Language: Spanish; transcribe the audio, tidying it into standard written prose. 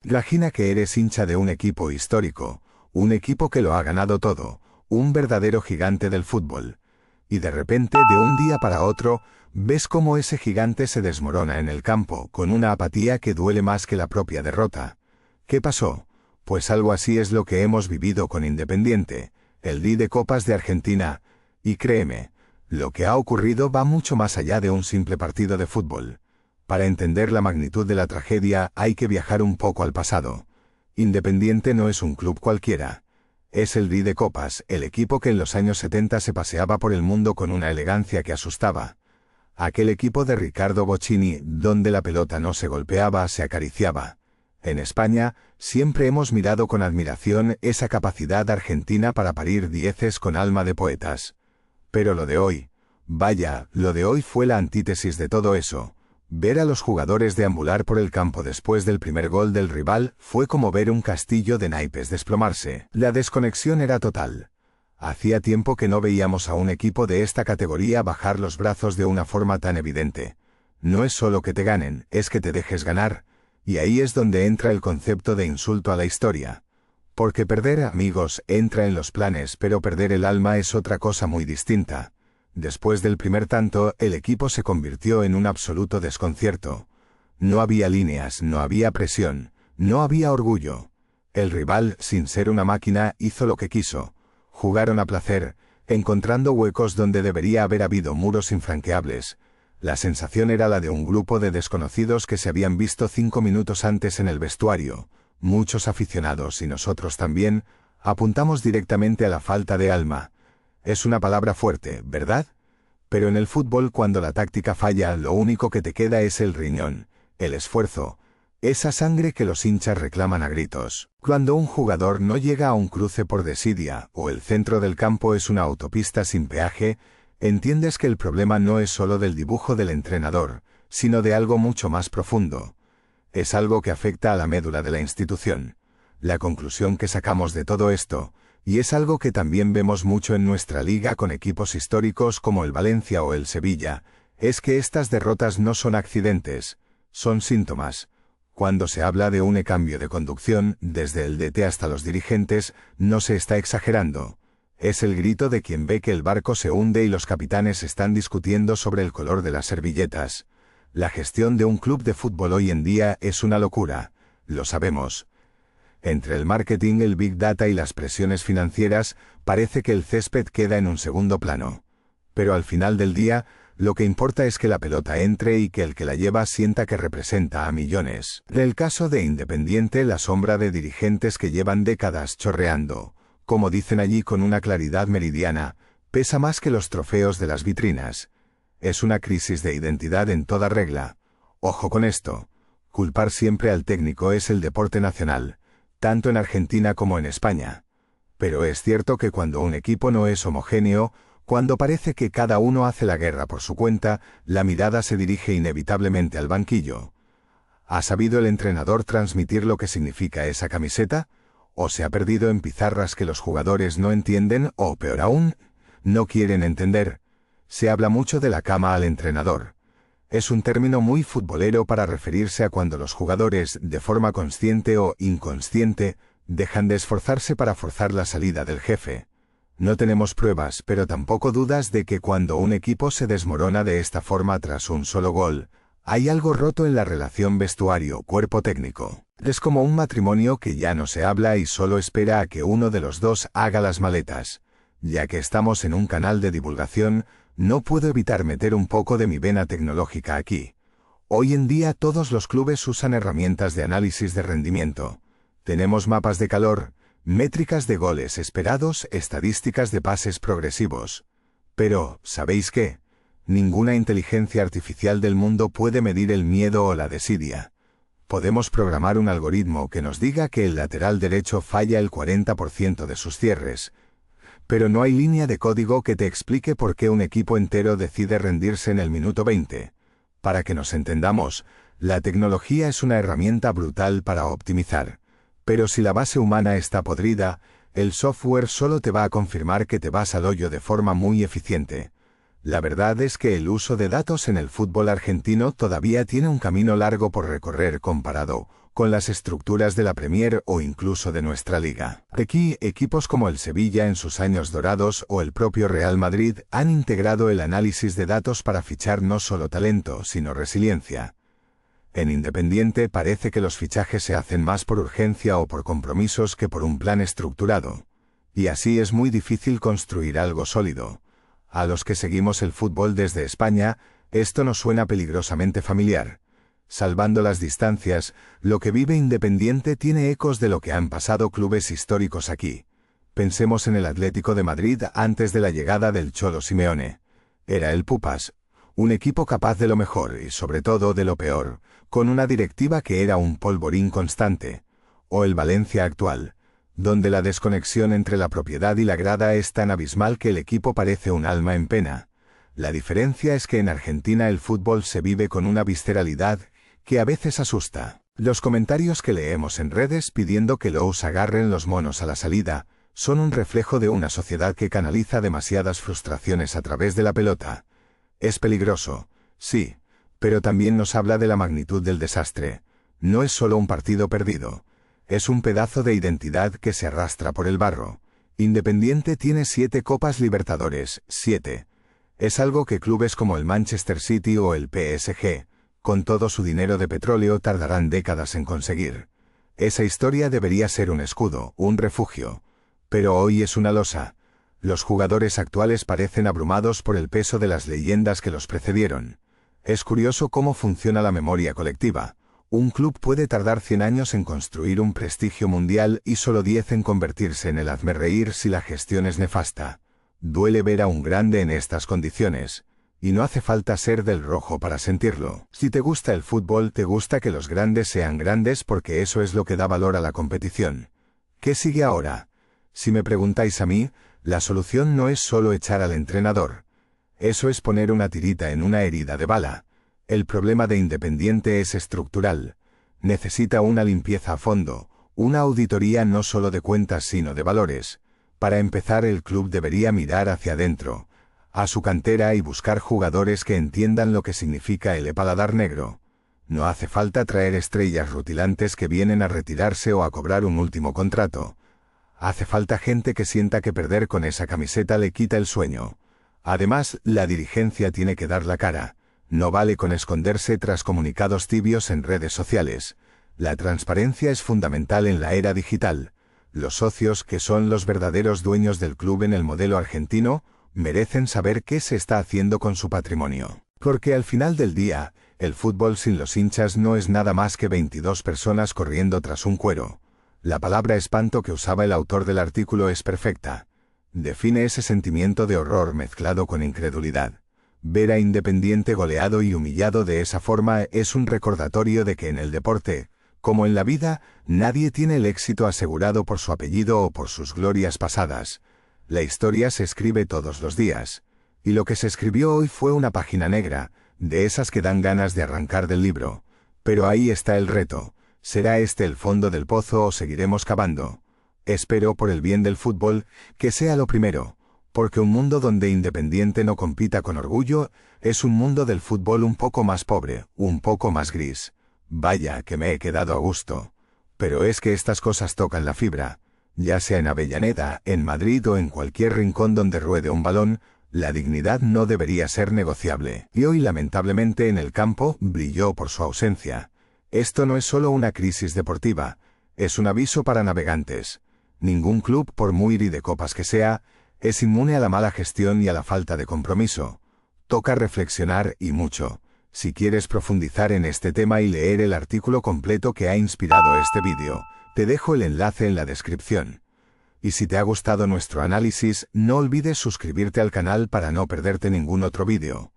Imagina que eres hincha de un equipo histórico, un equipo que lo ha ganado todo, un verdadero gigante del fútbol. Y de repente, de un día para otro, ves cómo ese gigante se desmorona en el campo, con una apatía que duele más que la propia derrota. ¿Qué pasó? Pues algo así es lo que hemos vivido con Independiente, el Liga de Copas de Argentina, y créeme, lo que ha ocurrido va mucho más allá de un simple partido de fútbol. Para entender la magnitud de la tragedia hay que viajar un poco al pasado. Independiente no es un club cualquiera. Es el Liga de Copas, el equipo que en los años 70 se paseaba por el mundo con una elegancia que asustaba. Aquel equipo de Ricardo Bocchini, donde la pelota no se golpeaba, se acariciaba. En España, siempre hemos mirado con admiración esa capacidad argentina para parir dieces con alma de poetas. Pero lo de hoy, vaya, lo de hoy fue la antítesis de todo eso. Ver a los jugadores deambular por el campo después del primer gol del rival fue como ver un castillo de naipes desplomarse. La desconexión era total. Hacía tiempo que no veíamos a un equipo de esta categoría bajar los brazos de una forma tan evidente. No es solo que te ganen, es que te dejes ganar, y ahí es donde entra el concepto de insulto a la historia. Porque perder, amigos, entra en los planes, pero perder el alma es otra cosa muy distinta. Después del primer tanto, el equipo se convirtió en un absoluto desconcierto. No había líneas, no había presión, no había orgullo. El rival, sin ser una máquina, hizo lo que quiso. Jugaron a placer, encontrando huecos donde debería haber habido muros infranqueables. La sensación era la de un grupo de desconocidos que se habían visto 5 minutos antes en el vestuario. Muchos aficionados, y nosotros también, apuntamos directamente a la falta de alma. Es una palabra fuerte, ¿verdad? Pero en el fútbol, cuando la táctica falla, lo único que te queda es el riñón, el esfuerzo, esa sangre que los hinchas reclaman a gritos. Cuando un jugador no llega a un cruce por desidia, o el centro del campo es una autopista sin peaje, entiendes que el problema no es solo del dibujo del entrenador, sino de algo mucho más profundo. Es algo que afecta a la médula de la institución. La conclusión que sacamos de todo esto, y es algo que también vemos mucho en nuestra liga con equipos históricos como el Valencia o el Sevilla, es que estas derrotas no son accidentes, son síntomas. Cuando se habla de un cambio de conducción, desde el DT hasta los dirigentes, no se está exagerando. Es el grito de quien ve que el barco se hunde y los capitanes están discutiendo sobre el color de las servilletas. La gestión de un club de fútbol hoy en día es una locura, lo sabemos. Entre el marketing, el big data y las presiones financieras, parece que el césped queda en un segundo plano. Pero al final del día, lo que importa es que la pelota entre y que el que la lleva sienta que representa a millones. Del caso de Independiente, la sombra de dirigentes que llevan décadas chorreando, como dicen allí con una claridad meridiana, pesa más que los trofeos de las vitrinas. Es una crisis de identidad en toda regla. Ojo con esto. Culpar siempre al técnico es el deporte nacional, tanto en Argentina como en España. Pero es cierto que cuando un equipo no es homogéneo, cuando parece que cada uno hace la guerra por su cuenta, la mirada se dirige inevitablemente al banquillo. ¿Ha sabido el entrenador transmitir lo que significa esa camiseta? ¿O se ha perdido en pizarras que los jugadores no entienden o, peor aún, no quieren entender? Se habla mucho de la cama al entrenador. Es un término muy futbolero para referirse a cuando los jugadores, de forma consciente o inconsciente, dejan de esforzarse para forzar la salida del jefe. No tenemos pruebas, pero tampoco dudas de que cuando un equipo se desmorona de esta forma tras un solo gol, hay algo roto en la relación vestuario-cuerpo técnico. Es como un matrimonio que ya no se habla y solo espera a que uno de los dos haga las maletas. Ya que estamos en un canal de divulgación, no puedo evitar meter un poco de mi vena tecnológica aquí. Hoy en día todos los clubes usan herramientas de análisis de rendimiento. Tenemos mapas de calor, métricas de goles esperados, estadísticas de pases progresivos. Pero, ¿sabéis qué? Ninguna inteligencia artificial del mundo puede medir el miedo o la desidia. Podemos programar un algoritmo que nos diga que el lateral derecho falla el 40% de sus cierres, pero no hay línea de código que te explique por qué un equipo entero decide rendirse en el minuto 20. Para que nos entendamos, la tecnología es una herramienta brutal para optimizar. Pero si la base humana está podrida, el software solo te va a confirmar que te vas al hoyo de forma muy eficiente. La verdad es que el uso de datos en el fútbol argentino todavía tiene un camino largo por recorrer comparado con las estructuras de la Premier o incluso de nuestra liga. Aquí, equipos como el Sevilla en sus años dorados o el propio Real Madrid han integrado el análisis de datos para fichar no solo talento, sino resiliencia. En Independiente parece que los fichajes se hacen más por urgencia o por compromisos que por un plan estructurado. Y así es muy difícil construir algo sólido. A los que seguimos el fútbol desde España, esto nos suena peligrosamente familiar. Salvando las distancias, lo que vive Independiente tiene ecos de lo que han pasado clubes históricos aquí. Pensemos en el Atlético de Madrid antes de la llegada del Cholo Simeone. Era el Pupas, un equipo capaz de lo mejor y sobre todo de lo peor, con una directiva que era un polvorín constante. O el Valencia actual, donde la desconexión entre la propiedad y la grada es tan abismal que el equipo parece un alma en pena. La diferencia es que en Argentina el fútbol se vive con una visceralidad que a veces asusta. Los comentarios que leemos en redes pidiendo que los agarren los monos a la salida son un reflejo de una sociedad que canaliza demasiadas frustraciones a través de la pelota. Es peligroso, sí, pero también nos habla de la magnitud del desastre. No es solo un partido perdido, es un pedazo de identidad que se arrastra por el barro. Independiente tiene 7 Copas Libertadores, 7. Es algo que clubes como el Manchester City o el PSG, con todo su dinero de petróleo, tardarán décadas en conseguir. Esa historia debería ser un escudo, un refugio. Pero hoy es una losa. Los jugadores actuales parecen abrumados por el peso de las leyendas que los precedieron. Es curioso cómo funciona la memoria colectiva. Un club puede tardar 100 años en construir un prestigio mundial y solo 10 en convertirse en el hazmerreír si la gestión es nefasta. Duele ver a un grande en estas condiciones. Y no hace falta ser del rojo para sentirlo. Si te gusta el fútbol, te gusta que los grandes sean grandes porque eso es lo que da valor a la competición. ¿Qué sigue ahora? Si me preguntáis a mí, la solución no es solo echar al entrenador. Eso es poner una tirita en una herida de bala. El problema de Independiente es estructural. Necesita una limpieza a fondo, una auditoría no solo de cuentas sino de valores. Para empezar, el club debería mirar hacia adentro, a su cantera y buscar jugadores que entiendan lo que significa el paladar negro. No hace falta traer estrellas rutilantes que vienen a retirarse o a cobrar un último contrato. Hace falta gente que sienta que perder con esa camiseta le quita el sueño. Además, la dirigencia tiene que dar la cara. No vale con esconderse tras comunicados tibios en redes sociales. La transparencia es fundamental en la era digital. Los socios, que son los verdaderos dueños del club en el modelo argentino, merecen saber qué se está haciendo con su patrimonio. Porque al final del día, el fútbol sin los hinchas no es nada más que 22 personas corriendo tras un cuero. La palabra espanto que usaba el autor del artículo es perfecta. Define ese sentimiento de horror mezclado con incredulidad. Ver a Independiente goleado y humillado de esa forma es un recordatorio de que en el deporte, como en la vida, nadie tiene el éxito asegurado por su apellido o por sus glorias pasadas. La historia se escribe todos los días. Y lo que se escribió hoy fue una página negra, de esas que dan ganas de arrancar del libro. Pero ahí está el reto. ¿Será este el fondo del pozo o seguiremos cavando? Espero, por el bien del fútbol, que sea lo primero, porque un mundo donde Independiente no compita con orgullo, es un mundo del fútbol un poco más pobre, un poco más gris. Vaya, que me he quedado a gusto. Pero es que estas cosas tocan la fibra. Ya sea en Avellaneda, en Madrid o en cualquier rincón donde ruede un balón, la dignidad no debería ser negociable. Y hoy, lamentablemente, en el campo, brilló por su ausencia. Esto no es solo una crisis deportiva, es un aviso para navegantes. Ningún club, por muy de copas que sea, es inmune a la mala gestión y a la falta de compromiso. Toca reflexionar y mucho. Si quieres profundizar en este tema y leer el artículo completo que ha inspirado este vídeo, te dejo el enlace en la descripción. Y si te ha gustado nuestro análisis, no olvides suscribirte al canal para no perderte ningún otro vídeo.